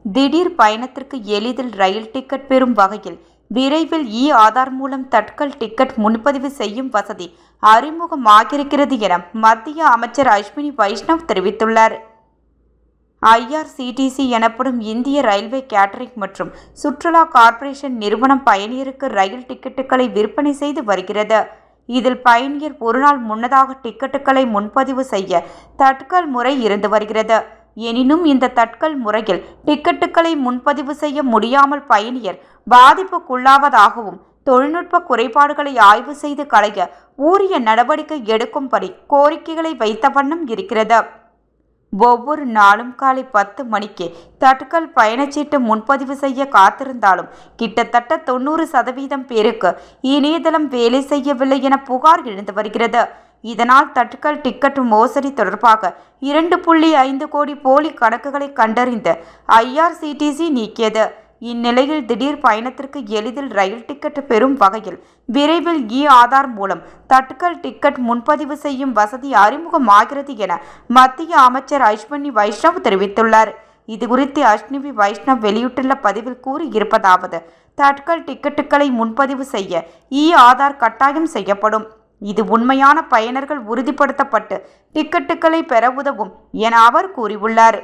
திடீர் பயணத்திற்கு எளிதில் ரயில் டிக்கெட் பெறும் வகையில் விரைவில் ஆதார் மூலம் தட்கல் டிக்கெட் முன்பதிவு செய்யும் வசதி அறிமுகமாகியிருக்கிறது என மத்திய அமைச்சர் அஸ்வினி வைஷ்ணவ் தெரிவித்துள்ளார். IRCTC எனப்படும் இந்திய ரயில்வே கேட்டரிங் மற்றும் சுற்றுலா கார்ப்பரேஷன் நிறுவனம் பயணியருக்கு ரயில் டிக்கெட்டுகளை விற்பனை செய்து வருகிறது. இதில் பயணியர் ஒருநாள் முன்னதாக டிக்கெட்டுகளை முன்பதிவு செய்ய தட்கல் முறை இருந்து வருகிறது. எனினும் இந்த தட்கல் முறையில் டிக்கெட்டுகளை முன்பதிவு செய்ய முடியாமல் பயணியர் பாதிப்புக்குள்ளாவதாகவும் தொழில்நுட்ப குறைபாடுகளை ஆய்வு செய்து களைய உரிய நடவடிக்கை எடுக்கும்படி கோரிக்கைகளை வைத்த வண்ணம் இருக்கிறது. ஒவ்வொரு நாளும் காலை 10 மணிக்கு தட்கல் பயணச்சீட்டு முன்பதிவு செய்ய காத்திருந்தாலும் கிட்டத்தட்ட 90% பேருக்கு இணையதளம் வேலை செய்யவில்லை என புகார் எழுந்து வருகிறது. இதனால் தட்கல் டிக்கெட் மோசடி தொடர்பாக 2.5 கோடி போலி கணக்குகளை கண்டறிந்து IRCTC நீக்கியது. இந்நிலையில் திடீர் பயணத்திற்கு எளிதில் ரயில் டிக்கெட் பெறும் வகையில் விரைவில் ஆதார் மூலம் தட்கல் டிக்கெட் முன்பதிவு செய்யும் வசதி அறிமுகமாகிறது என மத்திய அமைச்சர் அஸ்வினி வைஷ்ணவ் தெரிவித்துள்ளார். இதுகுறித்து அஸ்வினி வைஷ்ணவ் வெளியிட்டுள்ள பதிவில் கூறியிருப்பதாவது: தட்கல் டிக்கெட்டுகளை முன்பதிவு செய்ய ஆதார் கட்டாயம் செய்யப்படும். இது உண்மையான பயனர்கள் உறுதிப்படுத்தப்பட்டு டிக்கெட்டுகளை பெற உதவும் என அவர் கூறியுள்ளார்.